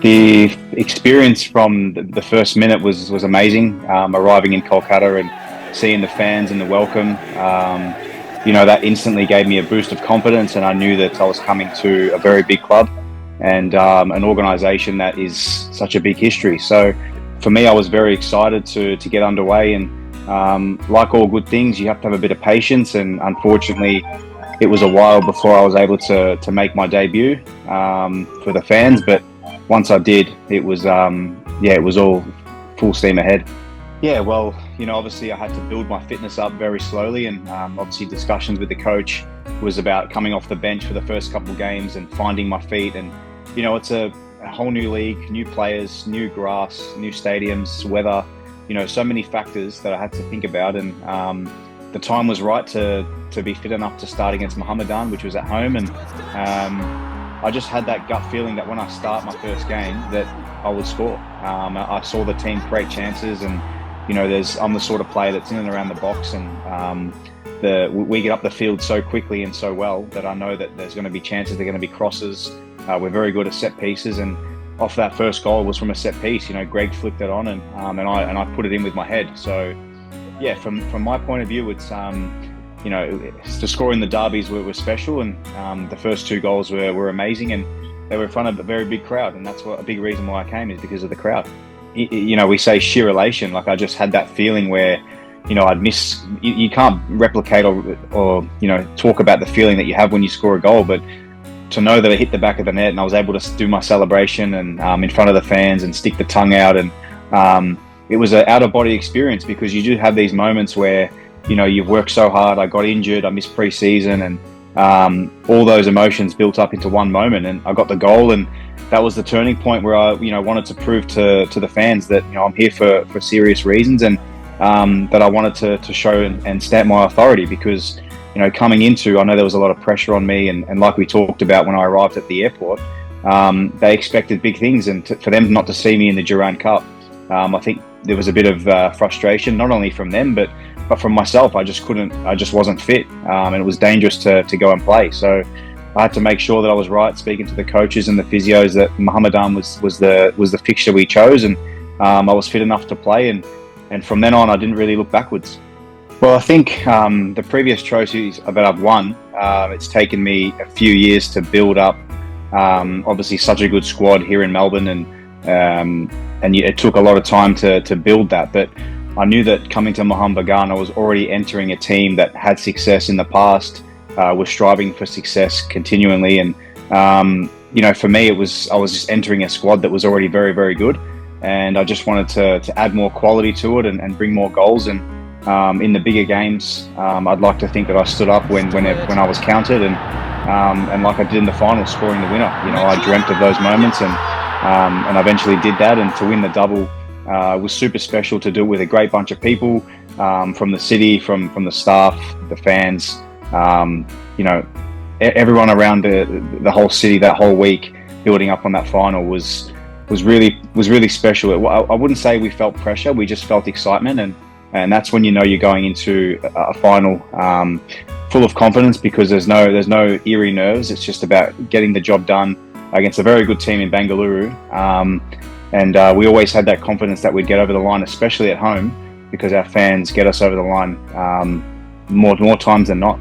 The experience from the first minute was amazing. Arriving in Kolkata and seeing the fans and the welcome, that instantly gave me a boost of confidence, and I knew that I was coming to a very big club and an organisation that is such a big history. So for me, I was very excited to get underway, and like all good things, you have to have a bit of patience, and unfortunately it was a while before I was able to make my debut for the fans, but once I did, it was all full steam ahead. Yeah, well, obviously I had to build my fitness up very slowly, and obviously discussions with the coach was about coming off the bench for the first couple of games and finding my feet. And it's a whole new league, new players, new grass, new stadiums, weather, so many factors that I had to think about. And the time was right to be fit enough to start against Bagan, which was at home. And I just had that gut feeling that when I start my first game that I would score. I saw the team create chances, and I'm the sort of player that's in and around the box, and we get up the field so quickly and so well that I know that there's going to be chances, there are going to be crosses. We're very good at set pieces, and off that first goal was from a set piece. Greg flicked it on, and I put it in with my head. So yeah, from my point of view, it's to score in the derbies were special, and the first two goals were amazing, and they were in front of a very big crowd, and that's a big reason why I came, is because of the crowd. We say sheer elation. Like, I just had that feeling where I'd miss. You can't replicate or talk about the feeling that you have when you score a goal, but to know that I hit the back of the net and I was able to do my celebration and in front of the fans and stick the tongue out, and it was an out-of-body experience, because you do have these moments where you've worked so hard. I got injured, I missed pre-season, and all those emotions built up into one moment, and I got the goal, and that was the turning point where I wanted to prove to the fans that I'm here for serious reasons, and that I wanted to show and stamp my authority, because coming into, I know there was a lot of pressure on me, and like we talked about when I arrived at the airport, they expected big things, and for them not to see me in the Durand Cup, I think there was a bit of frustration, not only from them but from myself. I just wasn't fit, and it was dangerous to go and play. So I had to make sure that I was right, speaking to the coaches and the physios, that Mohammedan was the fixture we chose, and I was fit enough to play, and from then on I didn't really look backwards. Well, I think the previous trophies that I've won, it's taken me a few years to build up obviously such a good squad here in Melbourne, and it took a lot of time to build that, but I knew that coming to Mohun Bagan, I was already entering a team that had success in the past, was striving for success continually, and for me, I was just entering a squad that was already very, very good, and I just wanted to add more quality to it and bring more goals. And in the bigger games, I'd like to think that I stood up when I was counted, and like I did in the final, scoring the winner. I dreamt of those moments, and I eventually did that, and to win the double was super special, to do it with a great bunch of people from the city, from the staff, the fans, everyone around the whole city that whole week, building up on that final was really special. I wouldn't say we felt pressure, we just felt excitement, and that's when you're going into a final full of confidence, because there's no eerie nerves. It's just about getting the job done against a very good team in Bengaluru. And we always had that confidence that we'd get over the line, especially at home, because our fans get us over the line more times than not.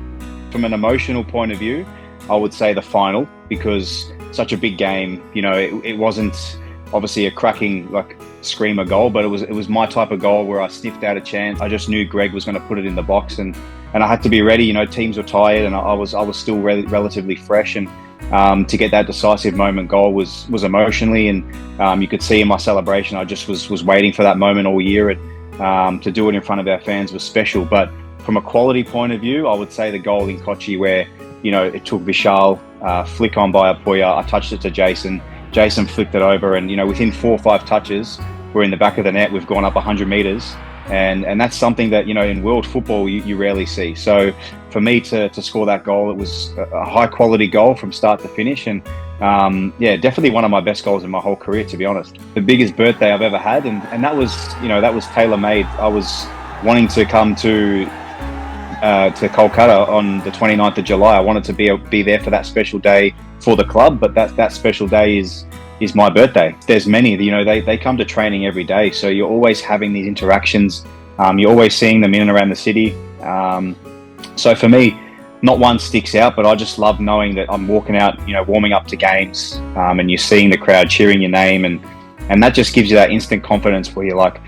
From an emotional point of view, I would say the final, because such a big game. It wasn't obviously a cracking screamer goal, but it was my type of goal where I sniffed out a chance. I just knew Greg was going to put it in the box, and I had to be ready. Teams were tired, and I was still relatively fresh, and to get that decisive moment goal was emotionally, and you could see in my celebration, I just was waiting for that moment all year, and to do it in front of our fans was special. But from a quality point of view, I would say the goal in Kochi, where it took Vishal, flick on by Apoya, I touched it to Jason flicked it over, and within 4 or 5 touches we're in the back of the net. We've gone up 100 meters, and that's something that in world football you rarely see. So for me to score that goal, it was a high quality goal from start to finish, and definitely one of my best goals in my whole career, to be honest. The biggest birthday I've ever had, and that was tailor made. I was wanting to come to Kolkata on the 29th of July. I wanted to be there for that special day for the club, but that special day is is my birthday. There's many, they come to training every day. So you're always having these interactions. You're always seeing them in and around the city. So for me, not one sticks out, but I just love knowing that I'm walking out, warming up to games, and you're seeing the crowd cheering your name, and that just gives you that instant confidence where you're like,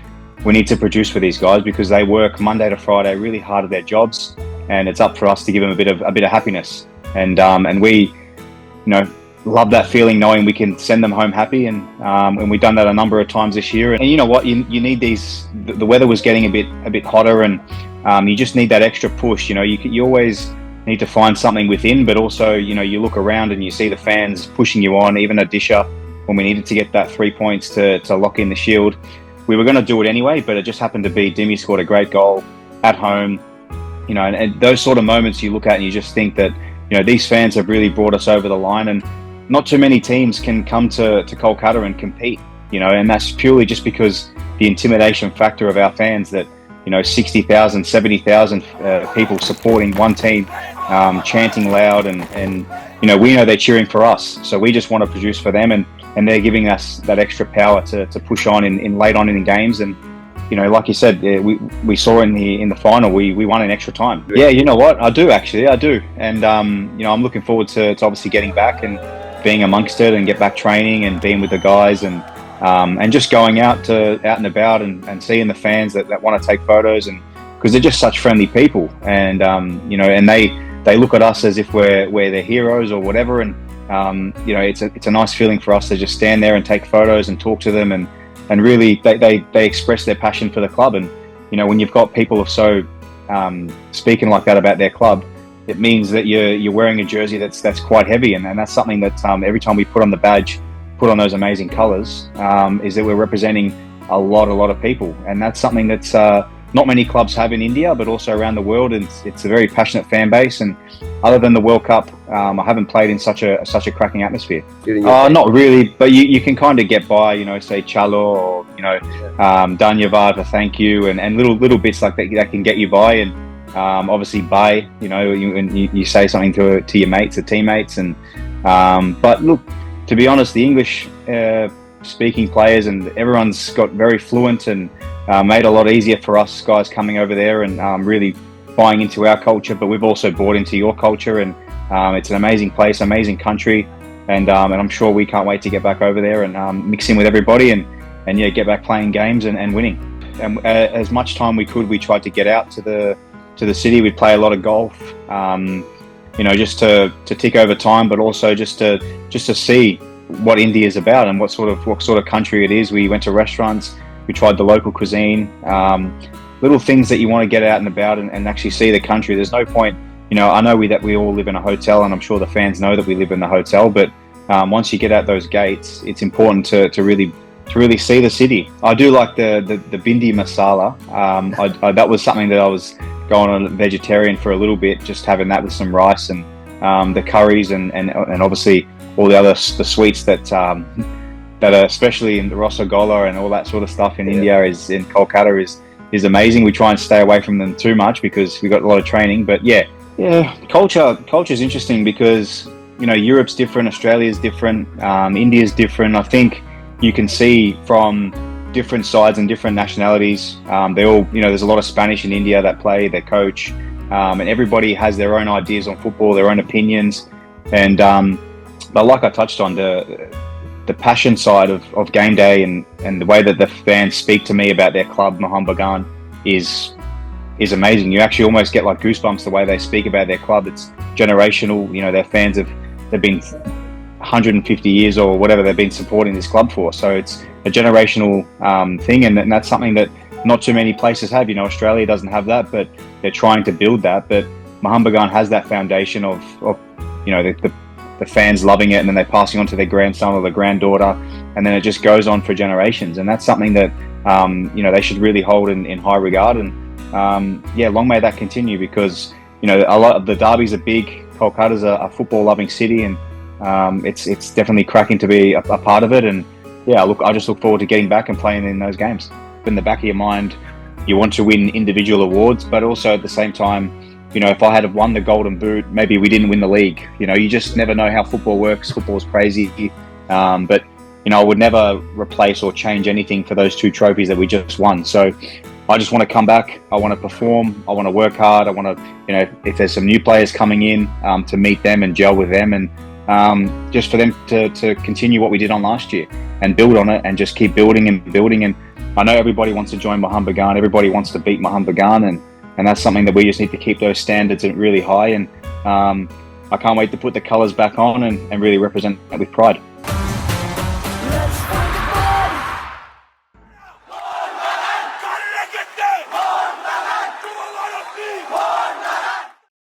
we need to produce for these guys because they work Monday to Friday really hard at their jobs, and it's up for us to give them a bit of happiness. And we, love that feeling knowing we can send them home happy, and we've done that a number of times this year. And you know what, you need these. The weather was getting a bit hotter, and you just need that extra push. You always need to find something within, but also you look around and you see the fans pushing you on. Even a disher, when we needed to get that 3 points to lock in the Shield, we were going to do it anyway, but it just happened to be Dimmy scored a great goal at home. And those sort of moments you look at and you just think that these fans have really brought us over the line, and not too many teams can come to Kolkata and compete, and that's purely just because the intimidation factor of our fans, that 60,000, 70,000 people supporting one team, chanting loud, and we know they're cheering for us, so we just want to produce for them, and they're giving us that extra power to push on in late on in the games. And like you said, we saw in the final, we won in extra time. Yeah, you know what, I do, and I'm looking forward to obviously getting back and being amongst it, and get back training and being with the guys, and just going out and about and seeing the fans that want to take photos, and because they're just such friendly people, and and they look at us as if we're their heroes or whatever, and it's a nice feeling for us to just stand there and take photos and talk to them, and really they express their passion for the club. And when you've got people of so speaking like that about their club, it means that you're wearing a jersey that's quite heavy, and that's something that every time we put on the badge, put on those amazing colours, is that we're representing a lot of people, and that's something that's not many clubs have in India, but also around the world. And it's a very passionate fan base, and other than the World Cup, I haven't played in such a cracking atmosphere. Not really, but you can kind of get by, say chalo, or dhanyavad for thank you, and little bits like that can get you by. And obviously bye, you say something to your mates or teammates, and but look, to be honest, the English speaking players and everyone's got very fluent, and made a lot easier for us guys coming over there, and really buying into our culture. But we've also bought into your culture, and it's an amazing place, amazing country, and I'm sure we can't wait to get back over there and mix in with everybody, and get back playing games and winning. And as much time we could, we tried to get out to the city. We'd play a lot of golf, just to tick over time, but also just to see what India is about and what sort of country it is. We went to restaurants, we tried the local cuisine, little things that you want to get out and about and actually see the country. There's no point, I know that we all live in a hotel, and I'm sure the fans know that we live in the hotel, but once you get out those gates, it's important to really see the city. I do like the bindi masala. That was something that I was going on vegetarian for a little bit, just having that with some rice, and the curries, and obviously all the sweets that are especially in the Rasagola and all that sort of stuff in India, is in Kolkata is amazing. We try and stay away from them too much because we've got a lot of training. But culture is interesting because Europe's different, Australia's different, India's different. I think you can see from different sides and different nationalities. They all, there's a lot of Spanish in India that play, their coach, and everybody has their own ideas on football, their own opinions. And but like I touched on, the passion side of game day and the way that the fans speak to me about their club, Mohun Bagan, is amazing. You actually almost get like goosebumps the way they speak about their club. It's generational. Their fans they've been 150 years or whatever they've been supporting this club for. So it's a generational thing, and that's something that not too many places have. Australia doesn't have that, but they're trying to build that. But Mohun Bagan has that foundation of the fans loving it, and then they're passing on to their grandson or their granddaughter, and then it just goes on for generations. And that's something that they should really hold in high regard. And long may that continue, because a lot of the derbies are big. Kolkata's a football loving city, and it's definitely cracking to be a part of it. And I just look forward to getting back and playing in those games. In the back of your mind, you want to win individual awards, but also at the same time, if I had won the Golden Boot, maybe we didn't win the league. You just never know how football works. Football's crazy. But I would never replace or change anything for those 2 trophies that we just won. So I just want to come back. I want to perform. I want to work hard. I want to, if there's some new players coming in, to meet them and gel with them, and just for them to continue what we did on last year and build on it and just keep building and building. And I know everybody wants to join Mohun Bagan. Everybody wants to beat Mohun Bagan, and that's something that we just need to keep those standards really high. And I can't wait to put the colours back on and really represent that with pride.